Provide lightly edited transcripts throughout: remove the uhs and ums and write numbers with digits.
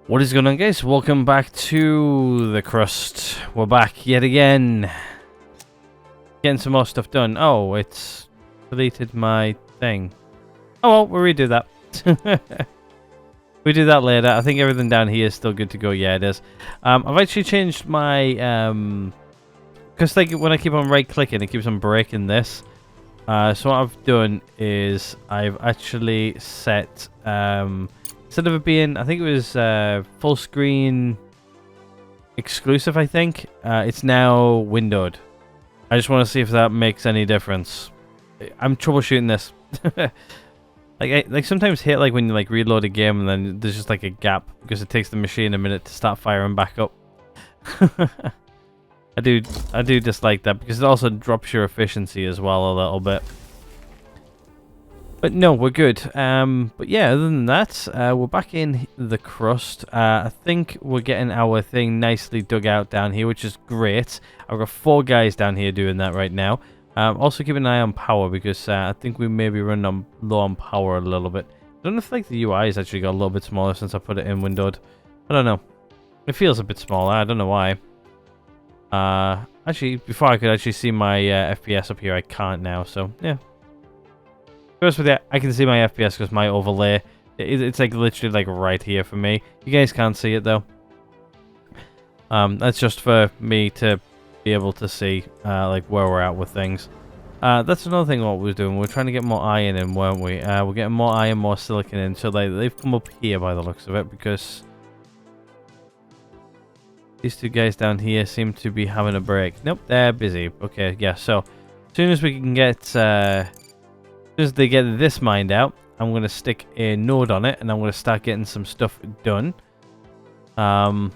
What is going on, guys? Welcome back to the Crust. We're back yet again. Getting some more stuff done. Oh, it's deleted my thing. Oh well, we'll redo that. We do that later. I think everything down here is still good to go. Yeah, it is. I've actually changed my because like when I keep on right clicking, it keeps on breaking this. So what I've done is I've actually set instead of it being, I think it was full screen exclusive, I think, it's now windowed. I just want to see if that makes any difference. I'm troubleshooting this. like sometimes hit like when you like reload a game and then there's just like a gap because it takes the machine a minute to start firing back up. I do dislike that because it also drops your efficiency as well a little bit. But no, we're good. But yeah, other than that, we're back in the Crust. I think we're getting our thing nicely dug out down here, which is great. I've got 4 guys down here doing that right now. Also keep an eye on power because I think we may be running low on power a little bit. I don't know if like the UI has actually got a little bit smaller since I put it in windowed. I don't know. It feels a bit smaller. I don't know why. Actually, before I could actually see my FPS up here, I can't now. So yeah. First with that, I can see my FPS because my overlay, it's like literally like right here for me. You guys can't see it though. That's just for me to be able to see like where we're at with things. That's another thing what we're doing. We're trying to get more iron in, weren't we? We're getting more iron, more silicon in. So they've come up here by the looks of it because these 2 guys down here seem to be having a break. Nope, they're busy. Okay, yeah. So as soon as we can get as soon as they get this mined out, I'm going to stick a node on it and I'm going to start getting some stuff done. To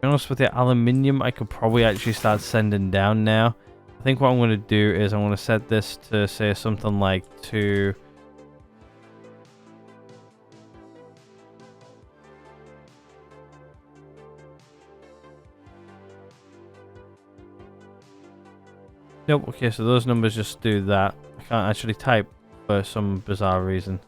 be honest with the aluminium, I could probably actually start sending down now. I think what I'm going to do is I'm going to set this to say something like to... Nope, okay, so those numbers just do that. I can't actually type for some bizarre reason.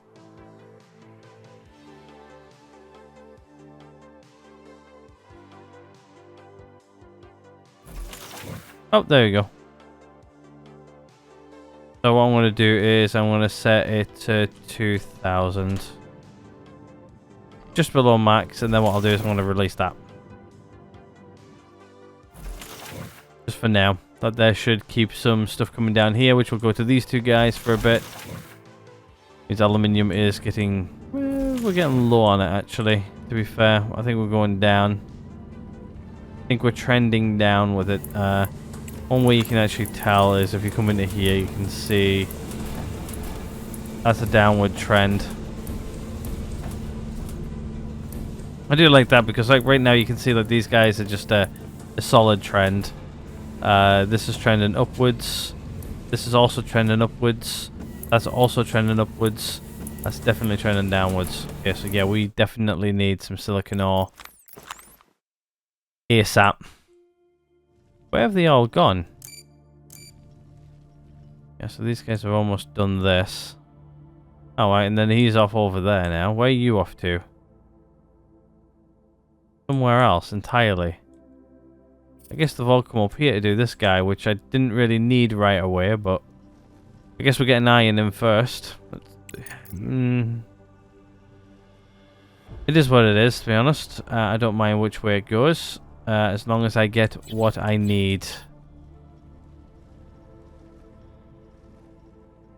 Oh, there you go. So what I'm going to do is I'm going to set it to 2000. Just below max, and then what I'll do is I'm going to release that. Just for now. That there should keep some stuff coming down here, which will go to these 2 guys for a bit. His aluminium is getting... Well, we're getting low on it, actually, to be fair. I think we're going down. I think we're trending down with it. One way you can actually tell is if you come into here, you can see that's a downward trend. I do like that because like right now you can see that these guys are just a solid trend. This is trending upwards. This is also trending upwards. That's also trending upwards. That's definitely trending downwards. Okay, so yeah, we definitely need some silicon ore ASAP. Where have they all gone? Yeah, so these guys have almost done this. Alright, and then he's off over there now. Where are you off to? Somewhere else entirely. I guess they've all come up here to do this guy, which I didn't really need right away, but I guess we're getting iron in first. It is what it is, to be honest. I don't mind which way it goes, as long as I get what I need. As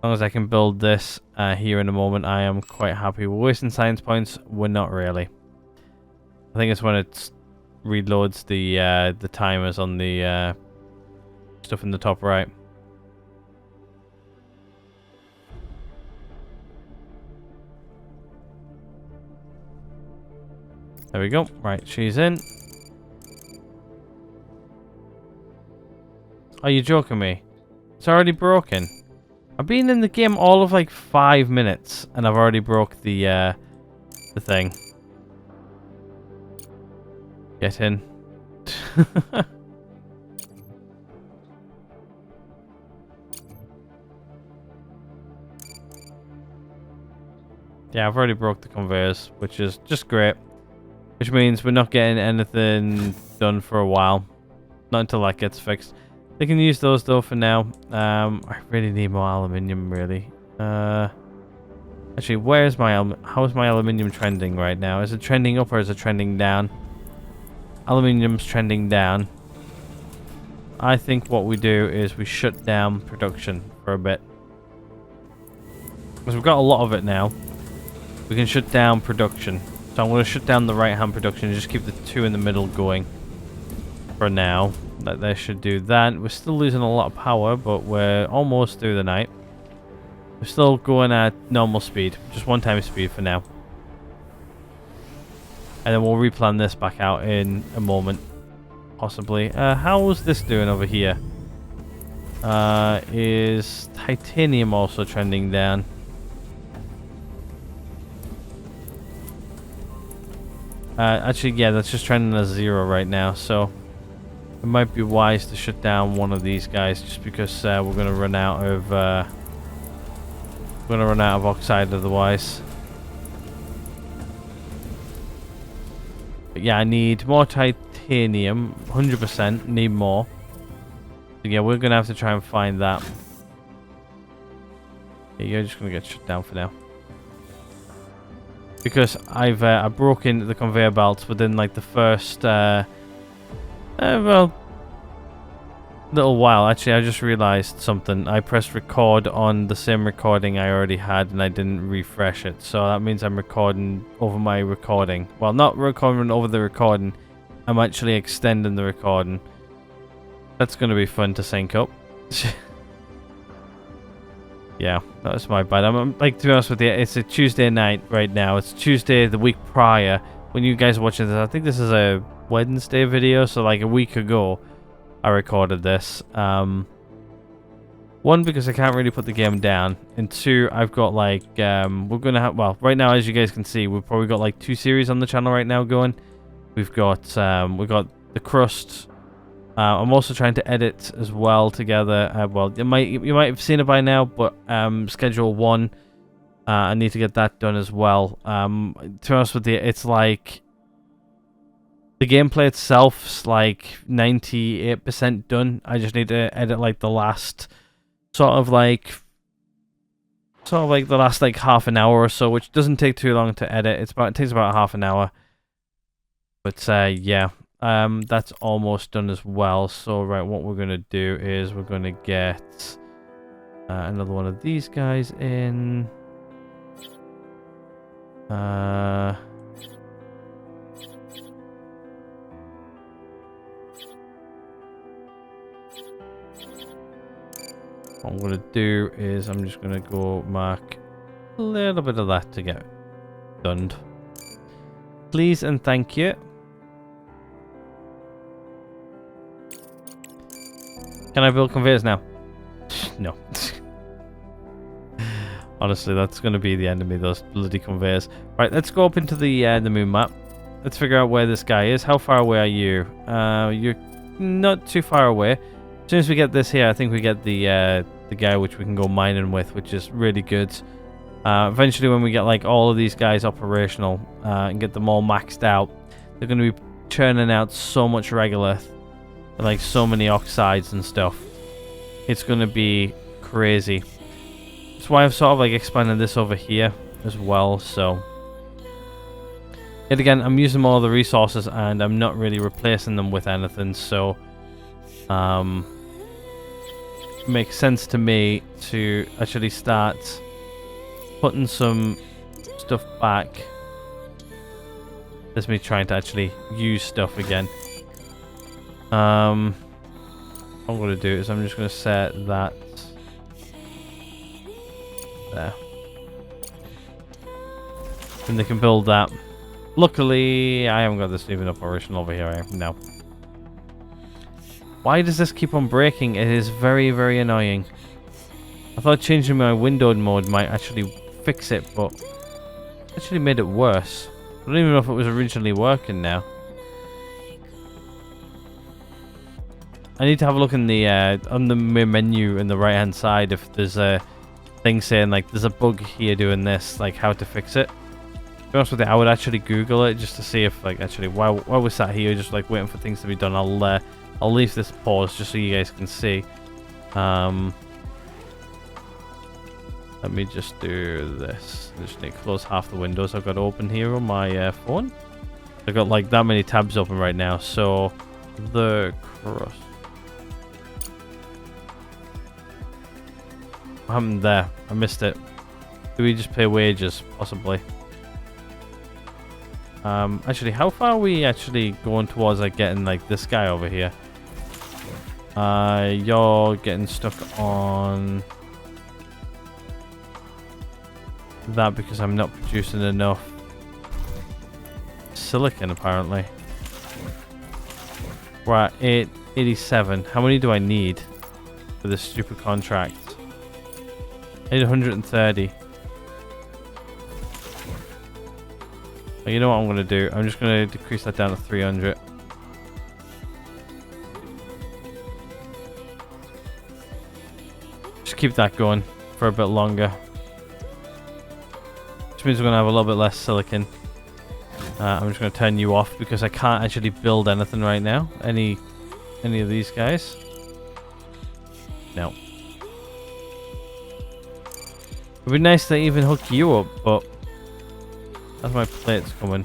long as I can build this here in a moment, I am quite happy. We're wasting science points. We're not really. I think it's when it's reloads the timers on the stuff in the top right. There we go. Right, she's in. Are you joking me? It's already broken. I've been in the game all of like 5 minutes and I've already broke the thing. Get in. Yeah, I've already broke the conveyors, which is just great. Which means we're not getting anything done for a while. Not until that gets fixed. They can use those though for now. I really need more aluminium, really. Actually, where's my how's my aluminium trending right now? Is it trending up or is it trending down? Aluminium's trending down. I think what we do is we shut down production for a bit. Because we've got a lot of it now. We can shut down production. So I'm going to shut down the right-hand production and just keep the two in the middle going for now. That they should do that. We're still losing a lot of power, but we're almost through the night. We're still going at normal speed. Just 1 time speed for now. And then we'll replan this back out in a moment. Possibly. How's this doing over here? Is titanium also trending down? Actually, yeah, that's just trending at 0 right now, so it might be wise to shut down one of these guys just because we're gonna run out of oxide otherwise. But yeah, I need more titanium, 100%. Need more. So yeah, we're gonna have to try and find that. Yeah, you're just gonna get shut down for now. Because I've broken the conveyor belts within like the first well, little while. Actually, I just realized something. I pressed record on the same recording I already had and I didn't refresh it. So that means I'm recording over my recording. Well, not recording over the recording. I'm actually extending the recording. That's going to be fun to sync up. Yeah, that was my bad. I'm like, to be honest with you, it's a Tuesday night right now. It's Tuesday the week prior. When you guys are watching this, I think this is a Wednesday video, so like a week ago I recorded this. 1, because I can't really put the game down, and 2, I've got like we're gonna have, well, right now, as you guys can see, we've probably got like 2 series on the channel right now going. We've got the Crust. I'm also trying to edit as well together. Well, you might have seen it by now, but schedule 1, I need to get that done as well. To be honest with you, it's like the gameplay itself's like 98% done. I just need to edit like the last sort of like the last like half an hour or so, which doesn't take too long to edit. It takes about half an hour. But yeah. That's almost done as well. So right, what we're gonna do is we're gonna get another one of these guys in. What I'm gonna do is I'm just gonna go mark a little bit of that to get done. Please and thank you. Can I build conveyors now? No. Honestly, that's going to be the end of me, those bloody conveyors. Right, let's go up into the moon map. Let's figure out where this guy is. How far away are you? You're not too far away. As soon as we get this here, I think we get the guy which we can go mining with, which is really good. Eventually, when we get like all of these guys operational and get them all maxed out, they're going to be churning out so much regolith. Like so many oxides and stuff. It's gonna be crazy. That's why I've sort of like expanded this over here as well. So yet again, I'm using more of the resources and I'm not really replacing them with anything. So it makes sense to me to actually start putting some stuff back. That's me trying to actually use stuff again. What I'm going to do is I'm just going to set that there. And they can build that. Luckily, I haven't got this even operational over here now. Why does this keep on breaking? It is very, very annoying. I thought changing my windowed mode might actually fix it, but it actually made it worse. I don't even know if it was originally working now. I need to have a look in the on the menu in the right hand side if there's a thing saying like there's a bug here doing this, like how to fix it. To be honest with you, I would actually Google it just to see if like actually while we're sat here just like waiting for things to be done, I'll leave this pause just so you guys can see. Let me just do this. I just need to close half the windows I've got open here on my phone. I've got like that many tabs open right now. So the crust. What happened there? I missed it. Do we just pay wages? Possibly. Actually, how far are we actually going towards like getting like this guy over here? You're getting stuck on that because I'm not producing enough silicon apparently. We're at 887. How many do I need for this stupid contract? 830. Well, you know what I'm going to do? I'm just going to decrease that down to 300. Just keep that going for a bit longer. Which means we're going to have a little bit less silicon. I'm just going to turn you off because I can't actually build anything right now. Any of these guys? No. It'd be nice to even hook you up, but that's my plates coming.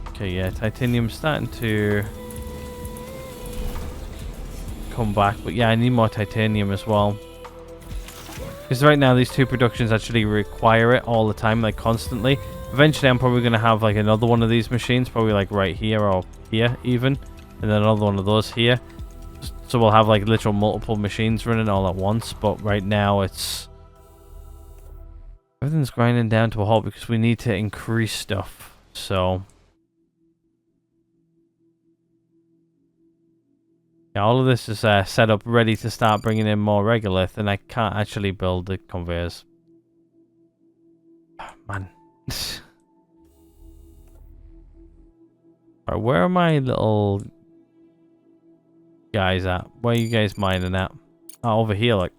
Okay, yeah, titanium's starting to come back, but yeah, I need more titanium as well. Because right now these two productions actually require it all the time, like constantly. Eventually I'm probably going to have like another one of these machines, probably like right here or here even. And then another one of those here. So we'll have like literal multiple machines running all at once. But right now it's... everything's grinding down to a halt because we need to increase stuff. So... yeah, all of this is set up ready to start bringing in more regolith. And I can't actually build the conveyors. Man. Alright, where are my little guys at? Where are you guys mining at? Oh, over here, like.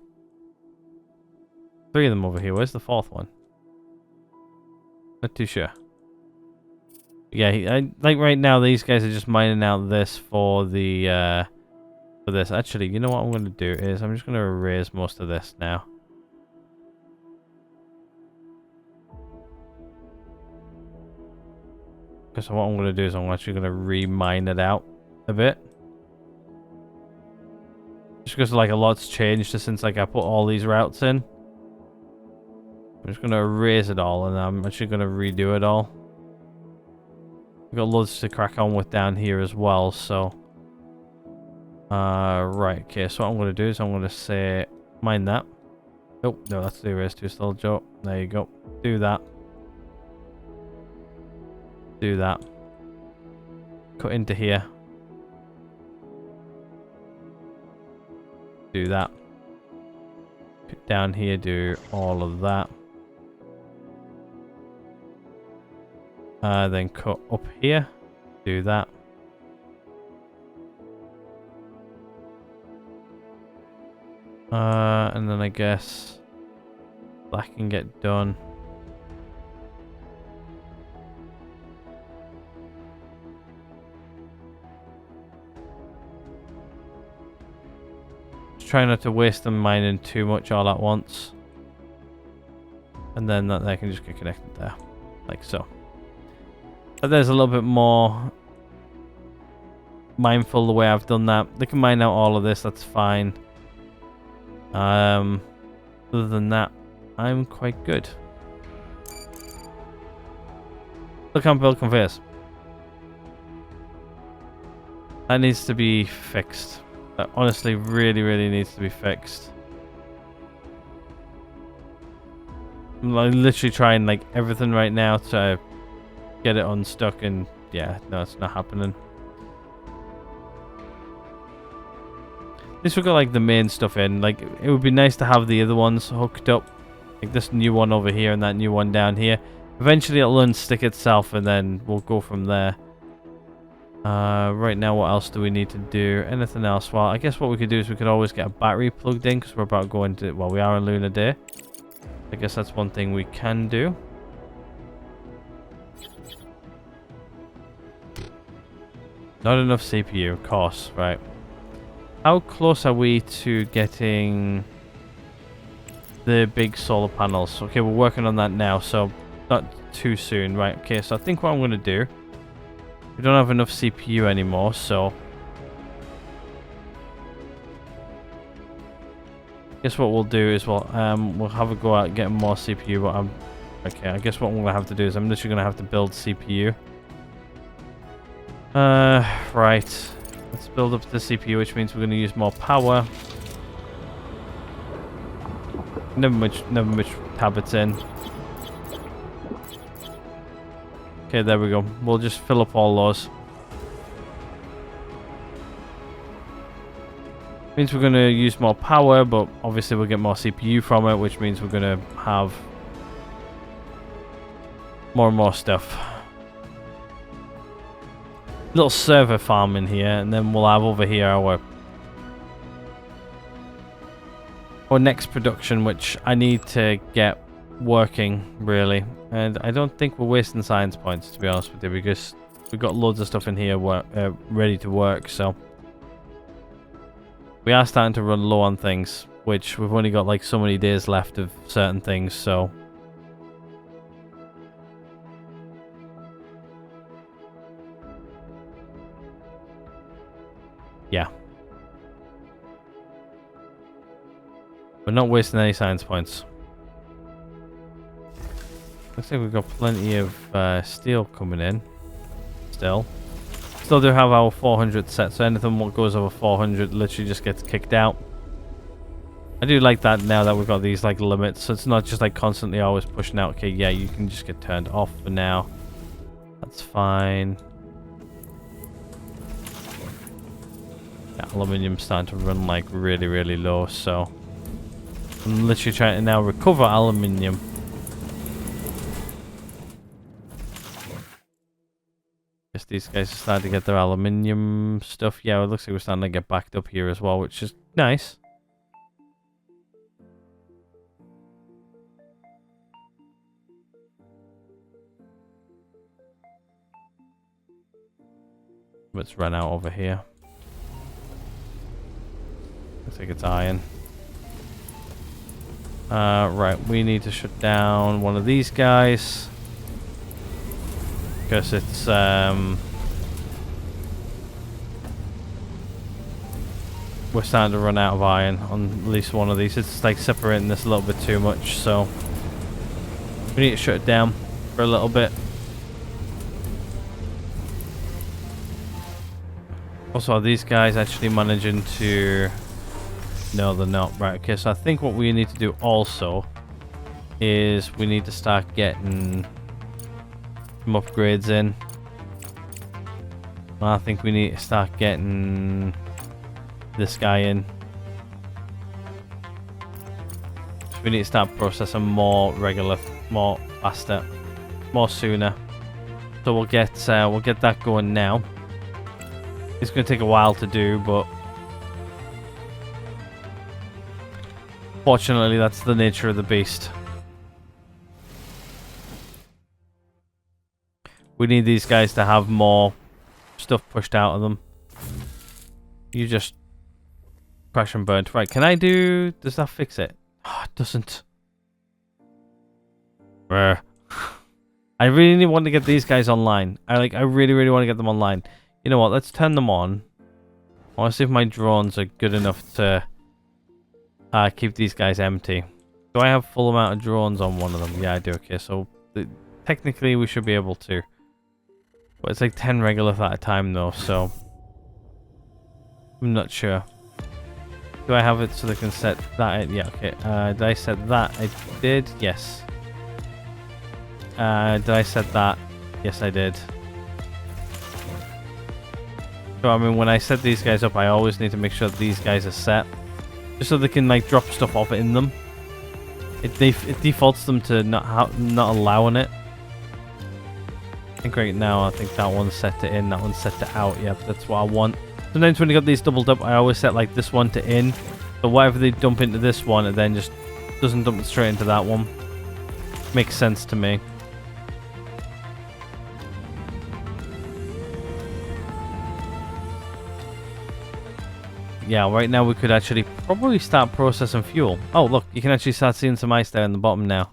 3 of them over here. Where's the 4th one? Not too sure. Yeah, like right now, these guys are just mining out this for the, for this. Actually, you know what I'm going to do is I'm just going to erase most of this now. So what I'm going to do is I'm actually going to re-mine it out a bit. Just because like a lot's changed since like I put all these routes in. I'm just going to erase it all and I'm actually going to redo it all. We've got loads to crack on with down here as well, so... right, okay, so what I'm going to do is I'm going to say... mine that. Oh, no, that's the erase to still, Joe. There you go. Do that. Do that. Cut into here. Do that. Cut down here, do all of that. Then cut up here. Do that. And then I guess that can get done. Try not to waste them mining too much all at once. And then that they can just get connected there. Like so. But there's a little bit more mindful the way I've done that. They can mine out all of this, that's fine. Other than that, I'm quite good. Look, I can't build conveyors. That needs to be fixed. That honestly really needs to be fixed. I'm like literally trying like everything right now to get it unstuck and yeah, no, it's not happening. At least we've got like the main stuff in. Like it would be nice to have the other ones hooked up. Like this new one over here and that new one down here. Eventually it'll unstick itself and then we'll go from there. Right now, what else do we need to do? Anything else? Well, I guess what we could do is we could always get a battery plugged in because we're about going to... Well, we are on Lunar Day. I guess that's one thing we can do. Not enough CPU, of course, right. How close are we to getting the big solar panels? Okay, we're working on that now, so not too soon, right? Okay, so I think what I'm going to do... We don't have enough CPU anymore, so... Guess what we'll do is we'll have a go at getting more CPU, but okay, I guess what I'm going to have to do is I'm literally going to have to build CPU. Right. Let's build up the CPU, which means we're going to use more power. Never much tablets in. Okay, there we go. We'll just fill up all those. Means we're going to use more power, but obviously we'll get more CPU from it, which means we're going to have more and more stuff. Little server farm in here, and then we'll have over here our next production, which I need to get working, really. And I don't think we're wasting science points, to be honest with you, because we've got loads of stuff in here ready to work, so... We are starting to run low on things, which we've only got like so many days left of certain things, so... Yeah. We're not wasting any science points. Looks like we've got plenty of steel coming in. Still do have our 400 set, so anything what goes over 400 literally just gets kicked out. I do like that now that we've got these like limits, so it's not just like constantly always pushing out. Okay, yeah, you can just get turned off for now. That's fine. Yeah, aluminium's starting to run like really, really low, so I'm literally trying to now recover aluminium. Guess these guys are starting to get their aluminium stuff. Yeah, it looks like we're starting to get backed up here as well, which is nice. Let's run out over here. Looks like it's iron. Right, we need to shut down one of these guys. Because it's, we're starting to run out of iron on at least one of these. It's like separating this a little bit too much, so we need to shut it down for a little bit. Also, are these guys actually managing to... No, they're not. Right, okay, so I think what we need to do also is we need to start getting some upgrades in. I think we need to start getting this guy in. So we need to start processing more regular, more faster, more sooner. So we'll get that going now. It's going to take a while to do, but fortunately that's the nature of the beast. We need these guys to have more stuff pushed out of them. You just crash and burn. Right, can I do... Does that fix it? Oh, it doesn't. I really want to get these guys online. I really, really want to get them online. You know what? Let's turn them on. I want to see if my drones are good enough to keep these guys empty. Do I have full amount of drones on one of them? Yeah, I do. Okay, so technically we should be able to. But it's like 10 regolith at a time though, so I'm not sure. Do I have it so they can set that in? Yeah, okay. Did I set that? I did. Yes. Did I set that? Yes, I did. So I mean, when I set these guys up, I always need to make sure that these guys are set, just so they can like drop stuff off in them. It defaults them to not allowing it. I think right now, I think that one's set to in, that one's set to out. Yep, that's what I want. Sometimes when you got these doubled up, I always set like this one to in. So whatever they dump into this one, it then just doesn't dump it straight into that one. Makes sense to me. Yeah, right now we could actually probably start processing fuel. Oh, look, you can actually start seeing some ice there in the bottom now.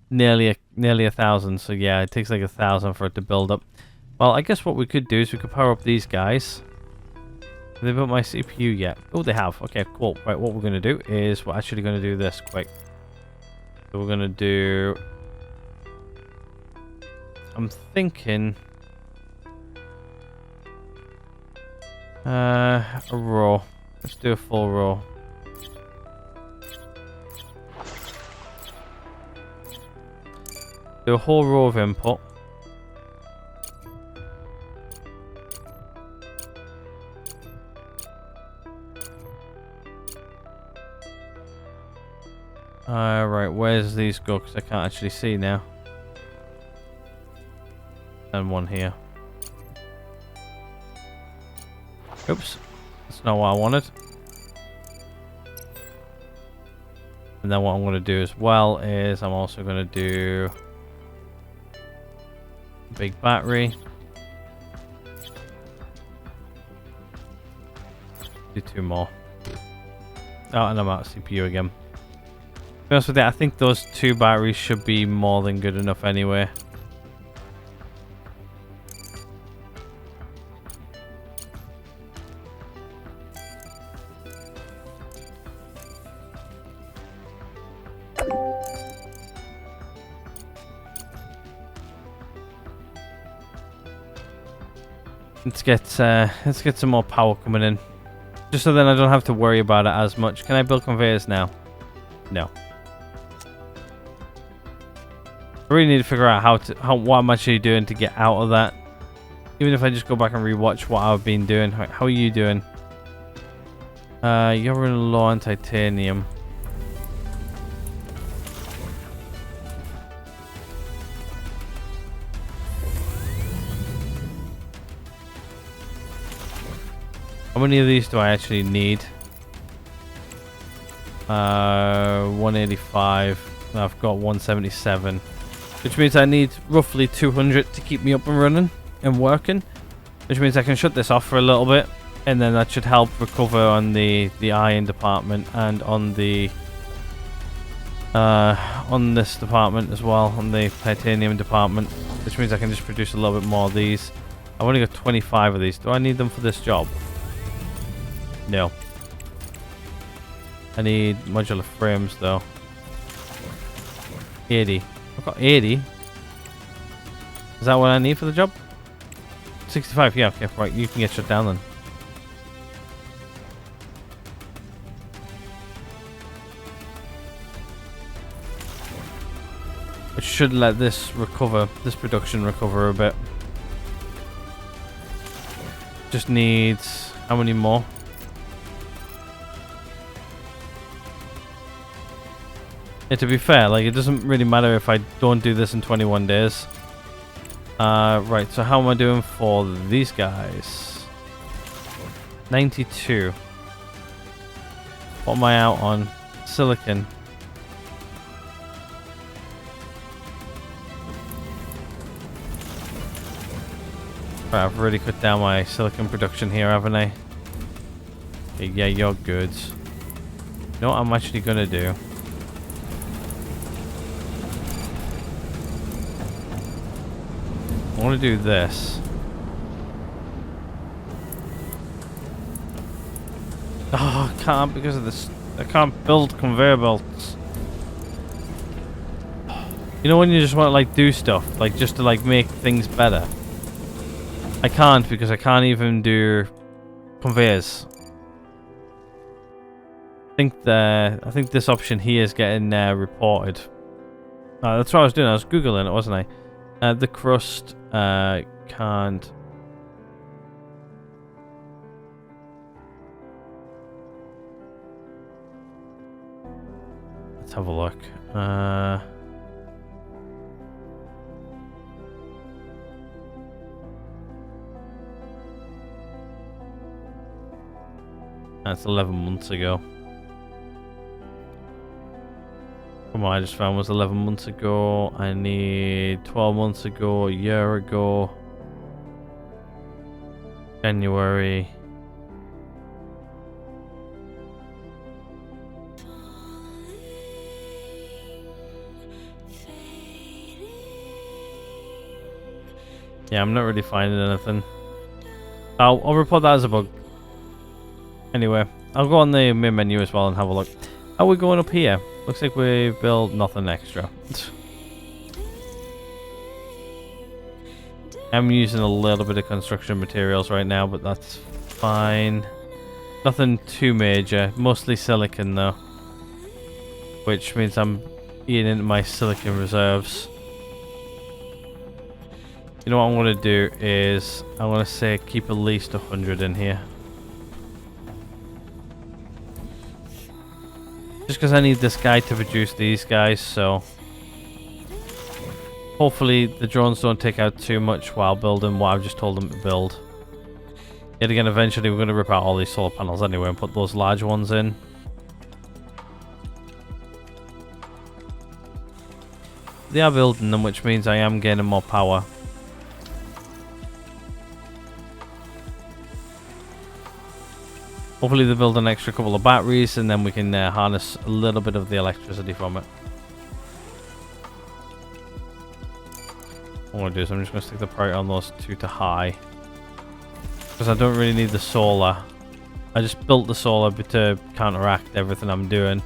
Nearly a 1,000, so yeah, it takes like 1,000 for it to build up. Well, I guess what we could do is we could power up these guys. Have they built my CPU yet? Oh, they have. Okay, cool. Right, what we're going to do is we're actually going to do this quick. So we're going to do... I'm thinking... a row. Let's do a full row. Do a whole row of input. Right, where's these go? Because I can't actually see now. And one here. Oops. That's not what I wanted. And then what I'm going to do as well is I'm also going to do a big battery. Do 2 more. Oh, and I'm out of CPU again. To be honest with you, I think those 2 batteries should be more than good enough anyway. Let's get some more power coming in. Just so then I don't have to worry about it as much. Can I build conveyors now? No. I really need to figure out what I'm actually doing to get out of that. Even if I just go back and rewatch what I've been doing. How are you doing? You're running low on titanium. How many of these do I actually need? 185. I've got 177. Which means I need roughly 200 to keep me up and running and working. Which means I can shut this off for a little bit. And then that should help recover on the iron department and on the... on this department as well. On the titanium department. Which means I can just produce a little bit more of these. I've only got 25 of these. Do I need them for this job? No. I need modular frames though. 80. I've got 80. Is that what I need for the job? 65, yeah, okay, right, you can get shut down then. Which should let this production recover a bit. Just needs, how many more? Yeah, to be fair, like, it doesn't really matter if I don't do this in 21 days. Right, so how am I doing for these guys? 92. What am I out on? Silicon. Right, I've really cut down my silicon production here, haven't I? Okay, yeah, you're good. You know what I'm actually gonna do? I want to do this. Oh, I can't because of this. I can't build conveyor belts. You know when you just want to like do stuff, like just to like make things better. I can't because I can't even do conveyors. I think this option here is getting reported. That's what I was doing. I was googling it, wasn't I? The crust can't. Let's have a look. That's 11 months ago. Come on, I just found was 11 months ago. I need 12 months ago, a year ago. January. Yeah, I'm not really finding anything. I'll report that as a bug. Anyway, I'll go on the main menu as well and have a look. How are we going up here? Looks like we built nothing extra. I'm using a little bit of construction materials right now, but that's fine. Nothing too major. Mostly silicon though. Which means I'm eating into my silicon reserves. You know what I'm going to do is, I'm going to say keep at least 100 in here. Just because I need this guy to produce these guys, so... Hopefully the drones don't take out too much while building what I've just told them to build. Yet again, eventually we're going to rip out all these solar panels anyway and put those large ones in. They are building them, which means I am gaining more power. Hopefully they build an extra couple of batteries and then we can harness a little bit of the electricity from it. What I'm going to do is I'm just going to stick the priority on those two to high. Because I don't really need the solar. I just built the solar to counteract everything I'm doing.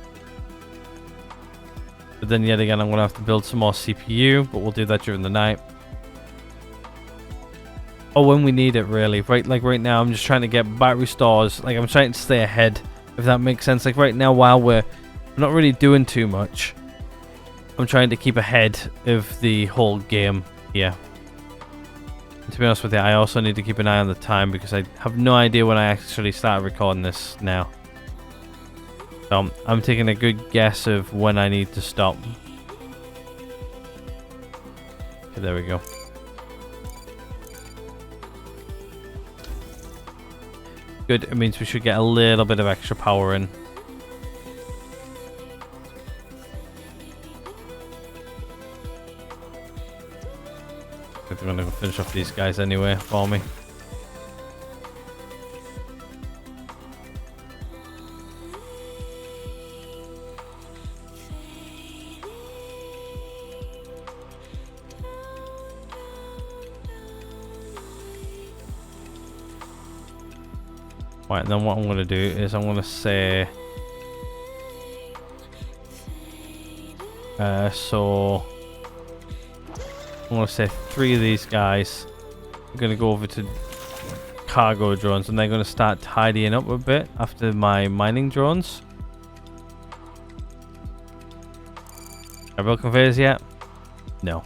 But then yet again I'm going to have to build some more CPU, but we'll do that during the night. Or when we need it really. Like right now I'm just trying to get battery stores. Like I'm trying to stay ahead, if that makes sense. Like right now while we're not really doing too much, I'm trying to keep ahead of the whole game here. And to be honest with you, I also need to keep an eye on the time because I have no idea when I actually started recording this now. So I'm taking a good guess of when I need to stop. Okay, there we go. Good, it means we should get a little bit of extra power in. I think they're going to finish off these guys anyway for me. Right, and then what I'm going to do is I'm going to say... so... I'm going to say 3 of these guys are going to go over to cargo drones and they're going to start tidying up a bit after my mining drones. Have I built conveyors yet? No.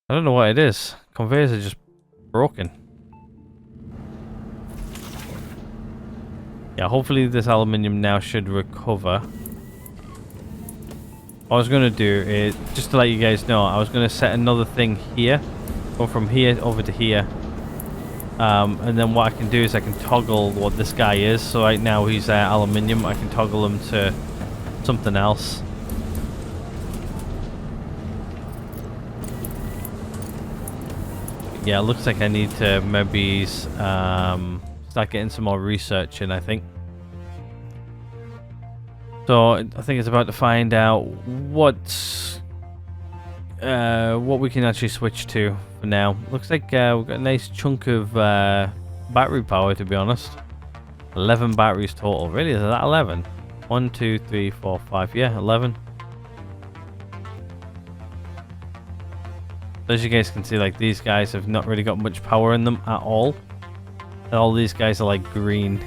I don't know what it is. Conveyors are just broken. Yeah, hopefully this aluminium now should recover. What I was going to do is, just to let you guys know, I was going to set another thing here. Go from here over to here. And then what I can do is I can toggle what this guy is. So right now he's aluminium. I can toggle him to something else. Yeah, it looks like I need to maybe start getting some more research in, I think. So I think it's about to find out what we can actually switch to for now. Looks like we've got a nice chunk of battery power, to be honest. 11 batteries total. Really? Is that 11? 1, 2, 3, 4, 5. Yeah, 11. So as you guys can see, like these guys have not really got much power in them at all. And all these guys are like green.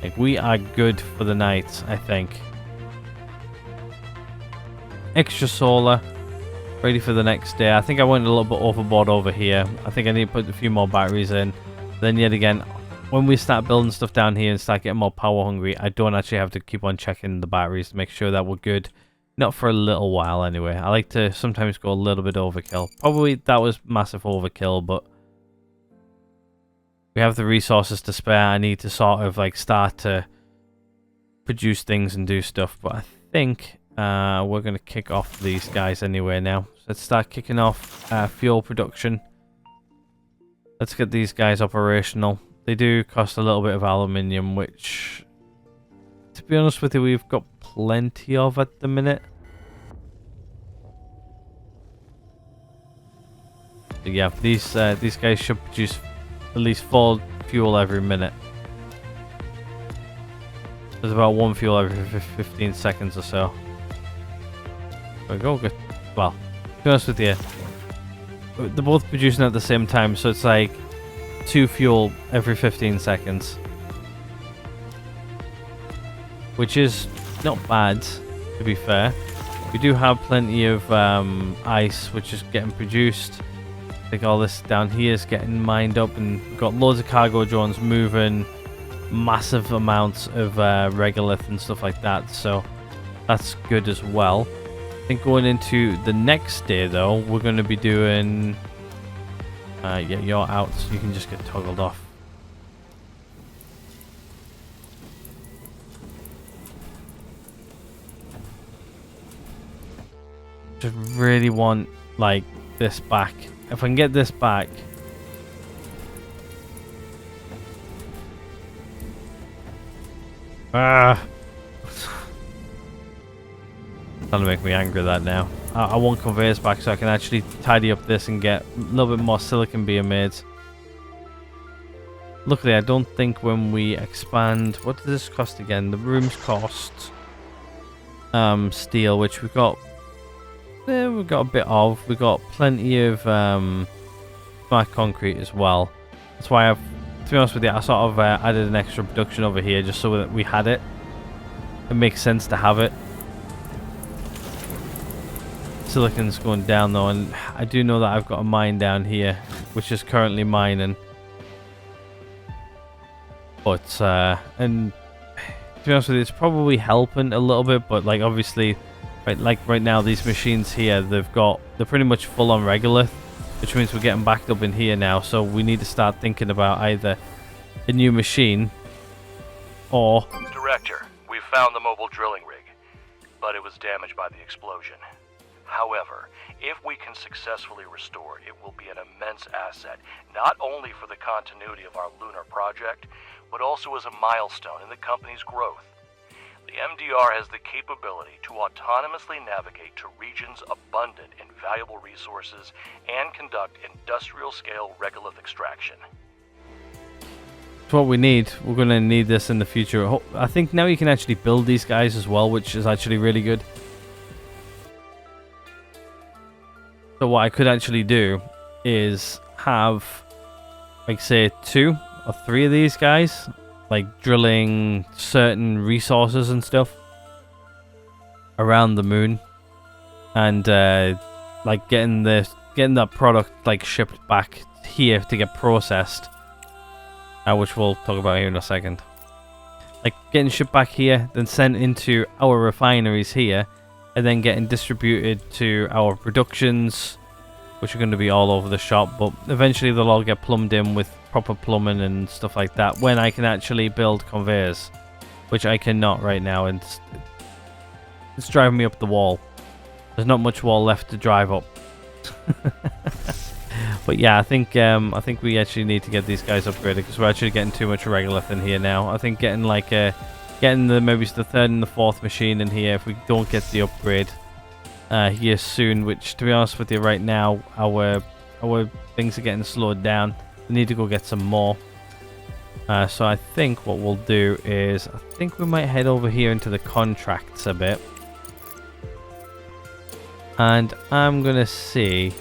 Like we are good for the night, I think. Extra solar, ready for the next day. I think I went a little bit overboard over here. I think I need to put a few more batteries in. Then yet again, when we start building stuff down here and start getting more power hungry, I don't actually have to keep on checking the batteries to make sure that we're good. Not for a little while anyway. I like to sometimes go a little bit overkill. Probably that was massive overkill, but we have the resources to spare. I need to sort of like start to produce things and do stuff. But I think we're going to kick off these guys anyway now. So let's start kicking off fuel production. Let's get these guys operational. They do cost a little bit of aluminium, which, to be honest with you, we've got plenty of at the minute. So yeah, these guys should produce at least 4 fuel every minute. There's about 1 fuel every 15 seconds or so. There we go. Good. Well, to be honest with you, they're both producing at the same time, so it's like 2 fuel every 15 seconds. Which is not bad, to be fair. We do have plenty of ice, which is getting produced. I think all this down here is getting mined up, and we've got loads of cargo drones moving massive amounts of regolith and stuff like that, so that's good as well. I think going into the next day though, we're going to be doing yeah, you're out, so you can just get toggled off. Just really want like this back. If I can get this back, trying to make me angry that now. I want conveyors back so I can actually tidy up this and get a little bit more silicon being made. Luckily, I don't think when we expand... What does this cost again? The rooms cost steel, which we've got a bit of. We've got plenty of smart concrete as well. That's why I've, to be honest with you, I sort of added an extra production over here just so that we had it. It makes sense to have it. Silicon's going down though, and I do know that I've got a mine down here which is currently mining, but and to be honest with you, it's probably helping a little bit, but like obviously right now these machines here, they're pretty much full on regolith, which means we're getting backed up in here now, so we need to start thinking about either a new machine or... Director, we've found the mobile drilling rig, but it was damaged by the explosion. However, if we can successfully restore it, it will be an immense asset, not only for the continuity of our lunar project, but also as a milestone in the company's growth. The MDR has the capability to autonomously navigate to regions abundant in valuable resources and conduct industrial-scale regolith extraction. It's what we need. We're going to need this in the future. I think now you can actually build these guys as well, which is actually really good. So what I could actually do is have, like, say 2 or 3 of these guys, like drilling certain resources and stuff around the moon, and like getting that product like shipped back here to get processed, which we'll talk about here in a second. Like getting shipped back here, then sent into our refineries here, and then getting distributed to our productions, which are going to be all over the shop, but eventually they'll all get plumbed in with proper plumbing and stuff like that when I can actually build conveyors, which I cannot right now, and it's driving me up the wall. There's not much wall left to drive up. But yeah, I think we actually need to get these guys upgraded, because we're actually getting too much regolith in here now. I think getting like getting maybe the 3rd and the 4th machine in here, if we don't get the upgrade here soon, which to be honest with you right now our things are getting slowed down. We need to go get some more. So I think what we'll do is, I think we might head over here into the contracts a bit, and I'm gonna see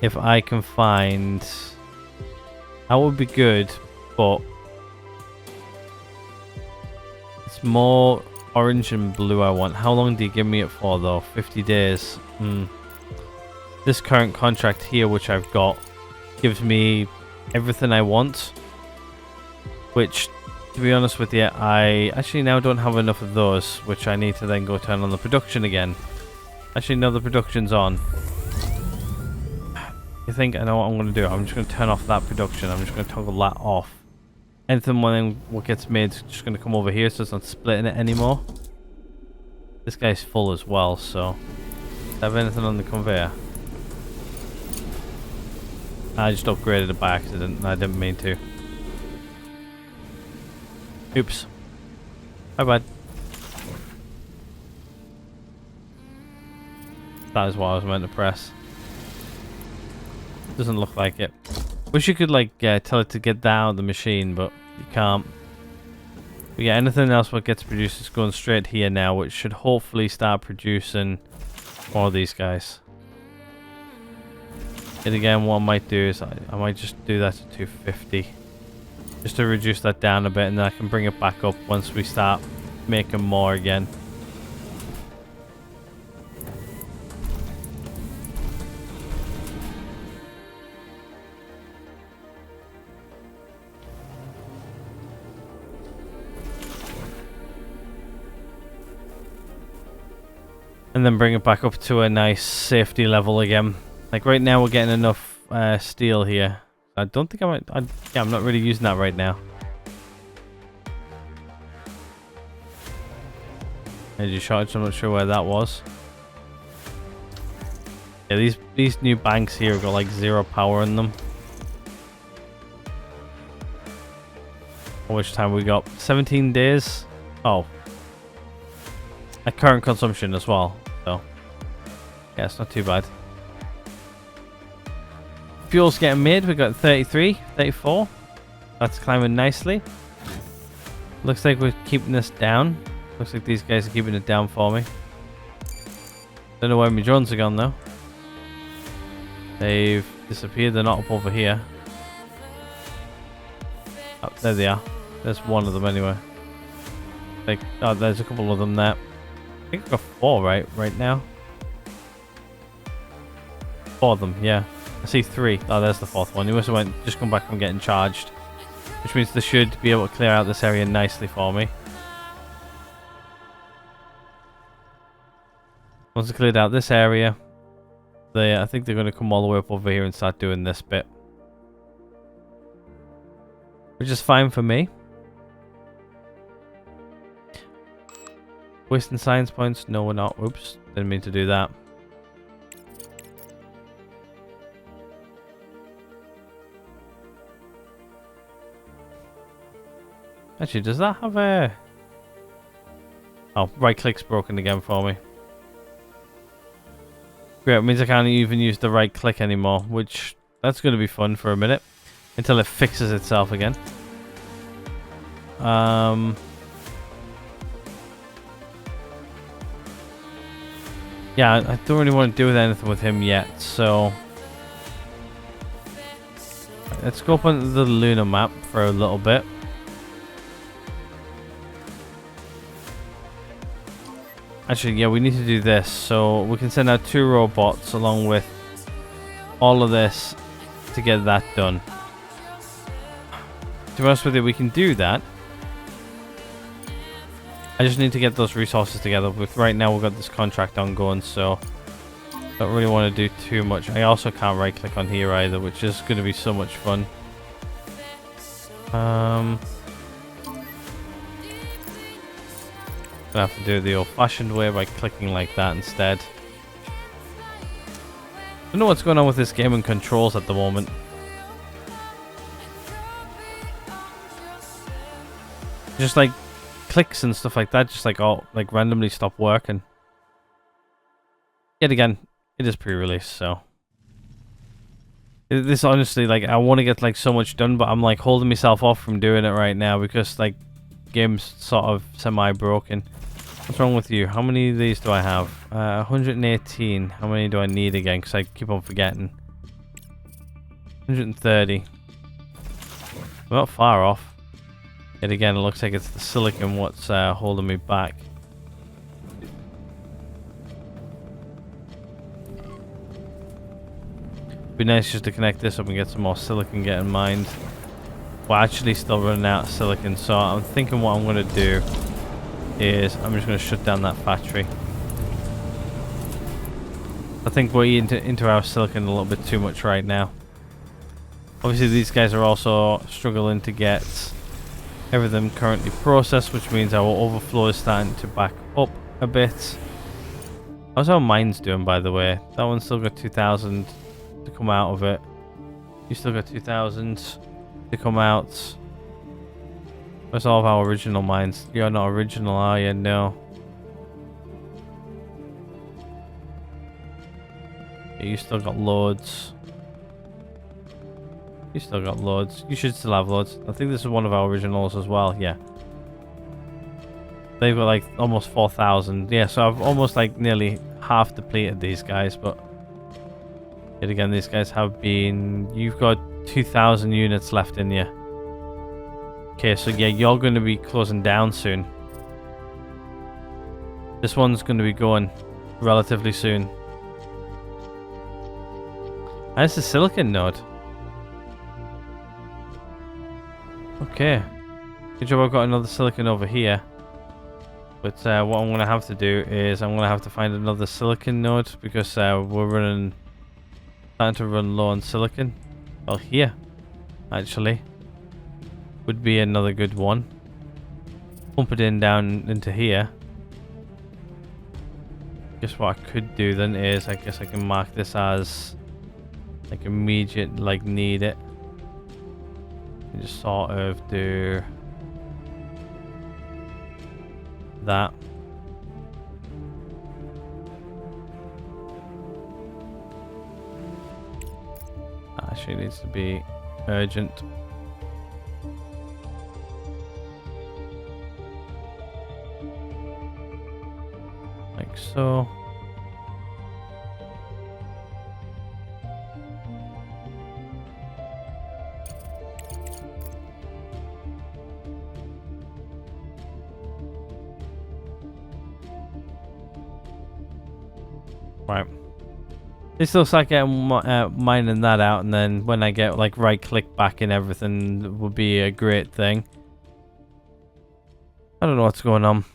if I can find... That would be good, but it's more orange and blue I want. How long do you give me it for though? 50 days. This current contract here, which I've got, gives me everything I want, which, to be honest with you, I actually now don't have enough of those, which I need to then go turn on the production again. Actually, no, the production's on. You think I know what I'm going to do? I'm just going to turn off that production. I'm just going to toggle that off. Anything when what gets made is just going to come over here, so it's not splitting it anymore. This guy's full as well, so... Do I have anything on the conveyor? I just upgraded it by accident. I didn't mean to. Oops. My bad. That is what I was meant to press. Doesn't look like it. Wish you could like tell it to get that out of the machine, but you can't. But yeah, anything else what gets produced is going straight here now, which should hopefully start producing more of these guys. And again, what I might do is I might just do that to 250. Just to reduce that down a bit, and then I can bring it back up once we start making more again. And then bring it back up to a nice safety level again. Like right now we're getting enough steel here. I don't think I might... yeah, I'm not really using that right now. Energy shortage, I'm not sure where that was. Yeah, these new banks here have got like 0 power in them. How much time we got? 17 days? Oh. At current consumption as well, so... yeah, it's not too bad. Fuel's getting made, we got 33, 34. That's climbing nicely. Looks like we're keeping this down. Looks like these guys are keeping it down for me. Don't know where my drones are gone though. They've disappeared, they're not up over here. Oh, there they are. There's one of them anyway. Like, oh, there's a couple of them there. I think I've got 4 right now. 4 of them, yeah. I see 3. Oh, there's the 4th one. He must have just come back from getting charged. Which means they should be able to clear out this area nicely for me. Once they cleared out this area, I think they're going to come all the way up over here and start doing this bit. Which is fine for me. Wasting science points? No, we're not. Oops, didn't mean to do that. Actually, does that have a... oh, right click's broken again for me. Great, it means I can't even use the right click anymore, which... that's going to be fun for a minute. Until it fixes itself again. Yeah, I don't really want to do anything with him yet, so... let's go up onto the lunar map for a little bit. Actually, yeah, we need to do this, so we can send out 2 robots along with all of this to get that done. To be honest with you, we can do that. I just need to get those resources together. With right now, we've got this contract ongoing, so don't really want to do too much. I also can't right click on here either, which is going to be so much fun. Gonna have to do it the old-fashioned way by clicking like that instead. I don't know what's going on with this game and controls at the moment. Just like clicks and stuff like that, just like all like randomly stop working. Yet again, it is pre-release, so this honestly, like, I want to get like so much done, but I'm like holding myself off from doing it right now because like game's sort of semi-broken. What's wrong with you? How many of these do I have? 118. How many do I need again? Because I keep on forgetting. 130. We're not far off. Yet again, it looks like it's the silicon what's holding me back. Be nice just to connect this up and get some more silicon getting mined. We're actually still running out of silicon, so I'm thinking what I'm going to do is I'm just going to shut down that factory. I think we're into our silicon a little bit too much right now. Obviously, these guys are also struggling to get everything currently processed, which means our overflow is starting to back up a bit. How's our mines doing, by the way? That one's still got 2,000 to come out of it. You still got 2,000 to come out. Where's all of our original mines? You're not original, are you? No. Yeah, you still got loads. You still got loads. You should still have loads. I think this is one of our originals as well. Yeah. They've got like almost 4,000. Yeah, so I've almost like nearly half depleted these guys, but yet again, these guys have been... You've got 2,000 units left in you. Okay, so yeah, you're going to be closing down soon. This one's going to be going relatively soon. And it's a silicon node. Okay. Good job I've got another silicon over here. But what I'm going to have to do is I'm going to have to find another silicon node because we're starting to run low on silicon. Well, here, actually, would be another good one. Pump it in down into here. Guess what I could do then is I guess I can mark this as like immediate, like need it. And just sort of do that. Actually needs to be urgent. Like so. Right. This looks like mining that out, and then when I get like right click back and everything would be a great thing. I don't know what's going on.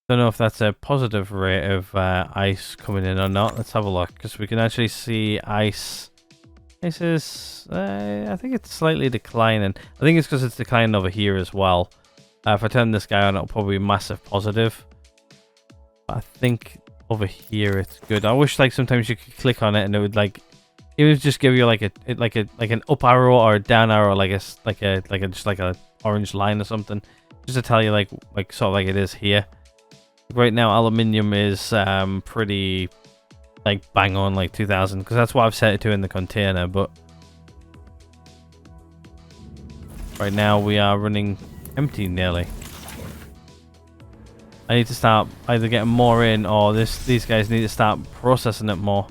Don't know if that's a positive rate of ice coming in or not. Let's have a look, because we can actually see ice. Ice is, I think it's slightly declining. I think it's because it's declining over here as well. If I turn this guy on, it'll probably be massive positive. I think over here it's good. I wish like sometimes you could click on it and it would just give you like an up arrow or a down arrow, just like a orange line or something, just to tell you like sort of like it is here. Right now aluminium is pretty like bang on like 2,000 because that's what I've set it to in the container, but right now we are running empty nearly. I need to start either getting more in, or these guys need to start processing it more.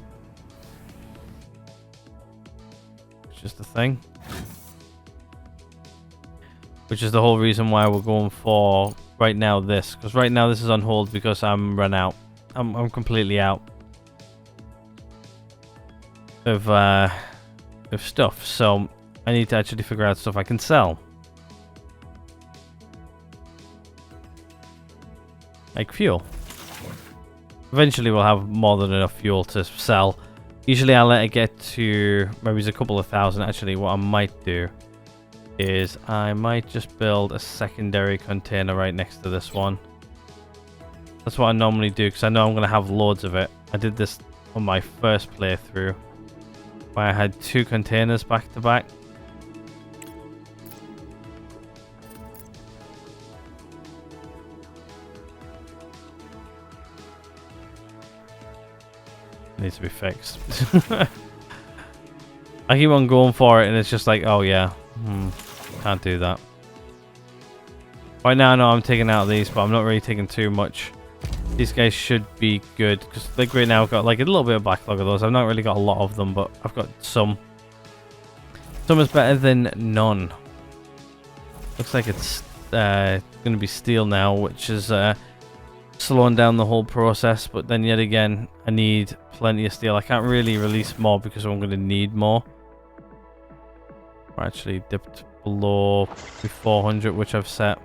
It's just the thing. Which is the whole reason why we're going for right now this, because right now this is on hold because I'm run out. I'm completely out of stuff, so I need to actually figure out stuff I can sell. Like fuel. Eventually we'll have more than enough fuel to sell. Usually I'll let it get to maybe it's a couple of thousand. Actually, what I might do is I might just build a secondary container right next to this one. That's what I normally do because I know I'm going to have loads of it. I did this on my first playthrough where I had 2 containers back to back. Needs to be fixed. I keep on going for it and it's just like, oh yeah, can't do that. Right now I know I'm taking out these, but I'm not really taking too much. These guys should be good because like right now I've got like a little bit of backlog of those. I've not really got a lot of them, but I've got some. Some is better than none. Looks like it's going to be steel now, which is slowing down the whole process, but then yet again I need plenty of steel. I can't really release more because I'm going to need more. We're actually dipped below the 400 which I've set,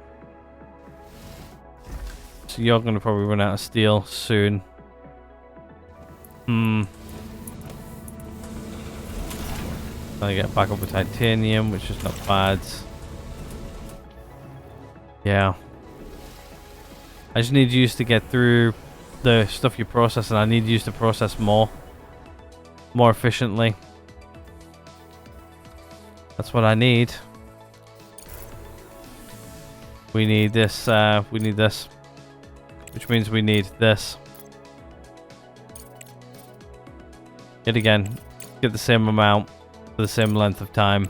so you're going to probably run out of steel soon. Trying to get back up with titanium, which is not bad. Yeah. I just need you to get through the stuff you process, and I need you to process more efficiently. That's what I need. We need this, which means we need this. Yet again, get the same amount for the same length of time,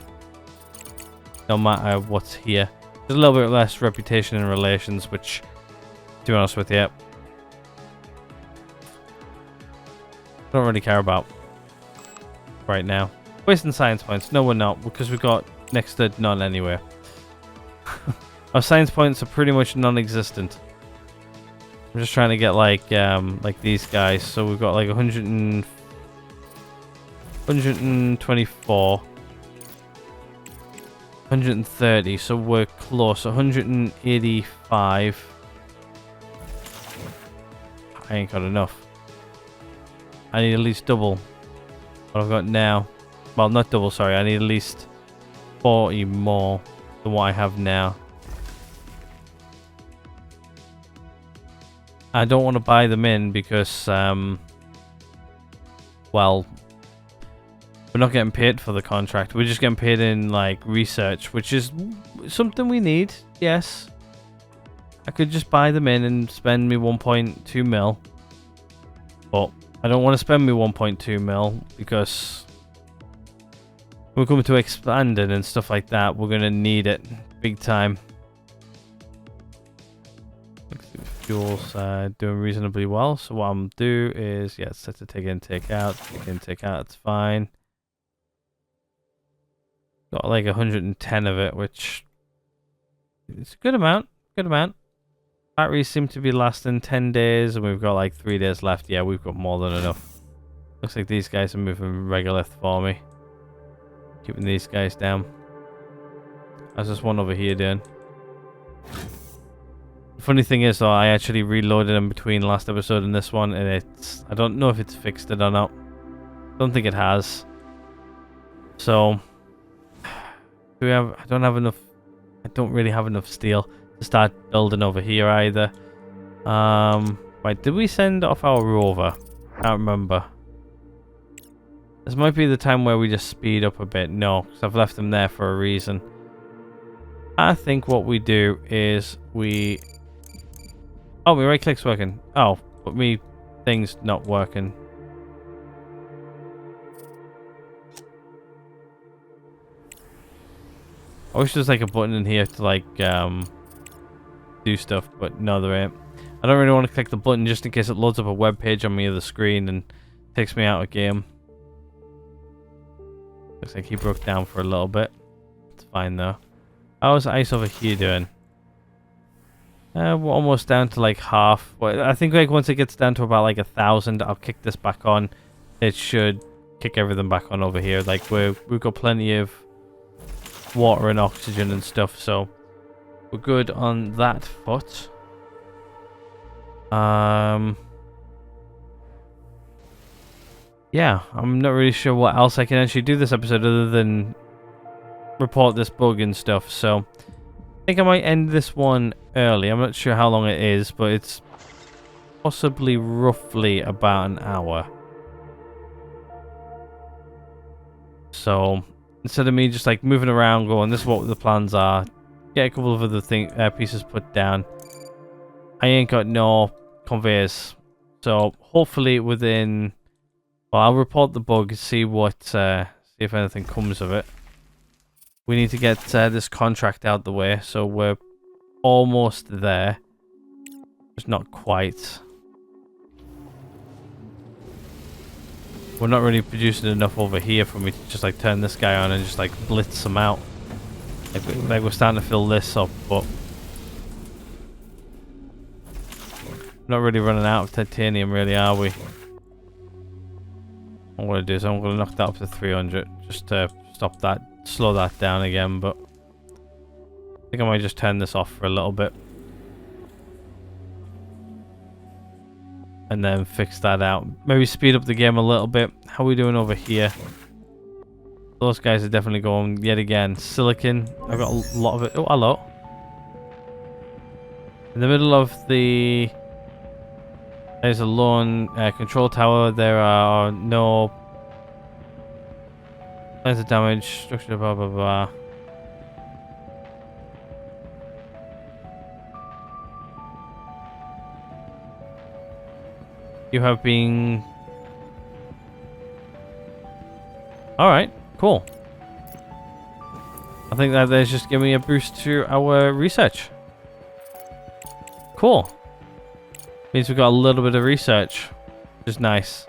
no matter what's here. There's a little bit less reputation and relations, which, to be honest with you, I don't really care about right now. Wasting science points. No, we're not, because we've got next to none anyway. Our science points are pretty much non-existent. I'm just trying to get like these guys. So we've got like 124, 130. So we're close. 185. I ain't got enough. I need at least double what I've got now. Well, not double, sorry. I need at least 40 more than what I have now. I don't want to buy them in because, well, we're not getting paid for the contract. We're just getting paid in, like, research, which is something we need, yes. I could just buy them in and spend me 1.2 mil. But I don't want to spend me 1.2 mil because we're coming to expanding and stuff like that. We're going to need it big time. Fuel's doing reasonably well. So what I'm do is, yeah, set to take in, take out. Take in, take out. It's fine. Got like 110 of it, which is a good amount. Good amount. Batteries seem to be lasting 10 days, and we've got like 3 days left. Yeah, we've got more than enough. Looks like these guys are moving regolith for me. Keeping these guys down. How's this one over here doing? The funny thing is, though, I actually reloaded them between last episode and this one, and it's... I don't know if it's fixed it or not. Don't think it has. So... do we have... I don't have enough... I don't really have enough steel to start building over here either. Right, did we send off our rover? Can't remember. This might be the time where we just speed up a bit. No, because I've left them there for a reason. I think what we do is we... Oh, my right click's working. Oh, but me thing's not working. I wish there's like a button in here to like do stuff, but no, there ain't. I don't really want to click the button just in case it loads up a web page on my other screen and takes me out of game. Looks like he broke down for a little bit. It's fine though. How's ice over here doing? We're almost down to like half. Well, I think like once it gets down to about like 1,000, I'll kick this back on. It should kick everything back on over here. Like we've got plenty of water and oxygen and stuff, so we're good on that foot. Yeah, I'm not really sure what else I can actually do this episode other than report this bug and stuff, so I think I might end this one early. I'm not sure how long it is, but it's possibly roughly about an hour. So instead of me just like moving around going, this is what the plans are, get a couple of other pieces put down. I ain't got no conveyors, so hopefully within... Well, I'll report the bug, see what, see if anything comes of it. We need to get this contract out the way, so we're almost there. Just not quite. We're not really producing enough over here for me to just like turn this guy on and just like blitz them out. Like we're starting to fill this up, but not really running out of titanium, really, are we? What I'm going to do is I'm going to knock that up to 300 just to stop that, slow that down again, but I think I might just turn this off for a little bit. and then fix that out. Maybe speed up the game a little bit. How are we doing over here? Those guys are definitely going yet again. Silicon. I've got a lot of it. Oh, hello. In the middle of the... There's a lone control tower. There are no... There's a damage. Structure, blah, blah, blah. You have been... Alright, cool. I think that there's just giving me a boost to our research. Cool. Means we've got a little bit of research, which is nice.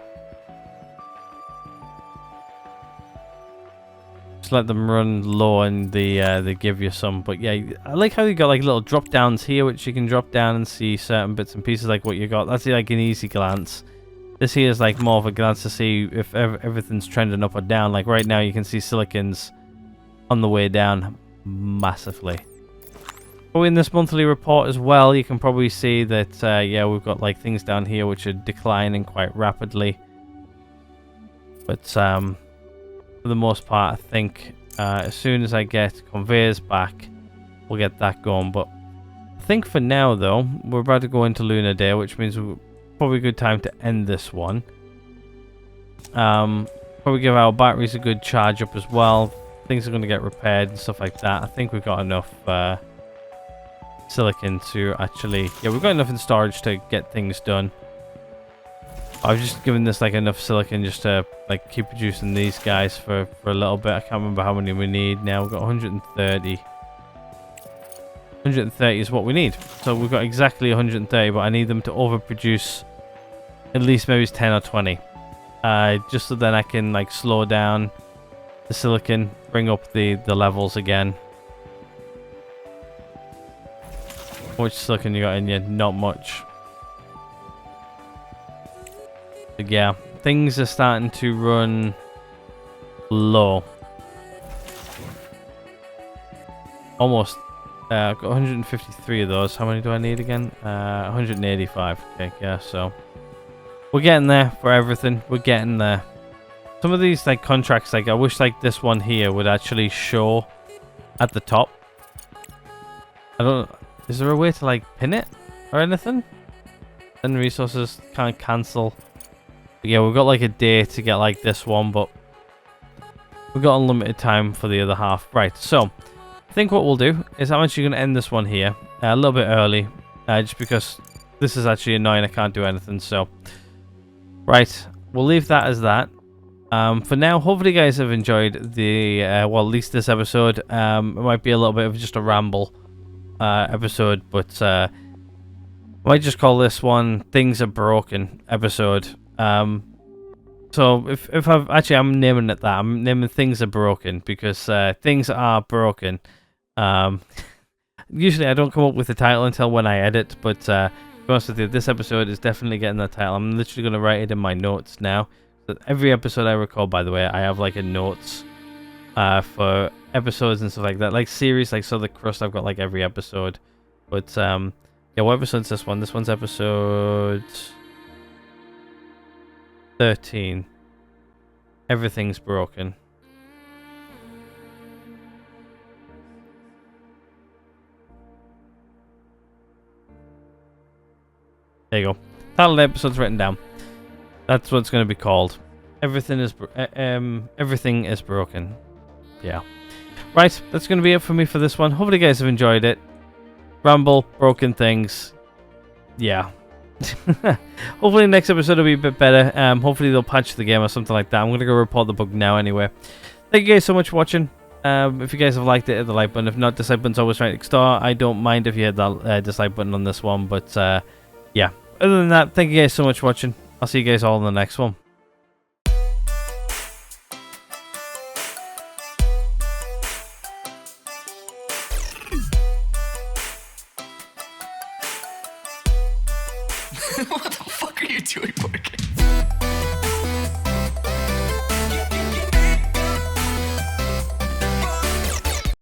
Just let them run low and they give you some. But yeah, I like how you got like little drop downs here, which you can drop down and see certain bits and pieces like what you got. That's like an easy glance. This here is like more of a glance to see if everything's trending up or down. Like right now you can see Silicon's on the way down massively. But in this monthly report as well, you can probably see that, yeah, we've got like things down here which are declining quite rapidly. But for the most part, I think as soon as I get conveyors back, we'll get that going. But I think for now, though, we're about to go into Lunar Day, which means we're probably a good time to end this one. Probably give our batteries a good charge up as well. Things are going to get repaired and stuff like that. I think we've got enough... silicon to actually, yeah, we've got enough in storage to get things done. I've just given this like enough silicon just to like keep producing these guys for a little bit. I can't remember how many we need now. We've got 130. 130 is what we need, so we've got exactly 130, but I need them to overproduce at least maybe 10 or 20, just so then I can like slow down the silicon, bring up the levels again. How much silicon you got in you? Not much. But yeah, things are starting to run low. Almost. I've got 153 of those. How many do I need again? 185. Okay, yeah, so we're getting there for everything. We're getting there. Some of these like contracts, like I wish like this one here would actually show at the top. I don't. Is there a way to like pin it or anything? Then resources can't cancel. But yeah, we've got like a day to get like this one, but we've got unlimited time for the other half. Right, so I think what we'll do is I'm actually going to end this one here a little bit early, just because this is actually annoying. I can't do anything. So, right, we'll leave that as that. For now, hopefully you guys have enjoyed the, well, at least this episode. It might be a little bit of just a ramble episode, but I might just call this one Things Are Broken episode. So if I've actually, I'm naming it that. I'm naming Things Are Broken because things are broken. Usually I don't come up with the title until when I edit, but to be honest with you, this episode is definitely getting that title. I'm literally going to write it in my notes now. So every episode I record, by the way, I have like a notes for episodes and stuff like that, like series, like so the Crust, I've got like every episode. But yeah, what episode's this one? This one's episode 13. Everything's broken. There you go. Title of the episode's written down. That's what it's going to be called. Everything is broken. Yeah. Right, that's going to be it for me for this one. Hopefully you guys have enjoyed it. Ramble, broken things. Yeah. Hopefully the next episode will be a bit better. Hopefully they'll patch the game or something like that. I'm going to go report the bug now anyway. Thank you guys so much for watching. If you guys have liked it, hit the like button. If not, dislike button's always right next door. I don't mind if you hit that dislike button on this one. But yeah. Other than that, thank you guys so much for watching. I'll see you guys all in the next one. What the fuck are you doing, Morgan?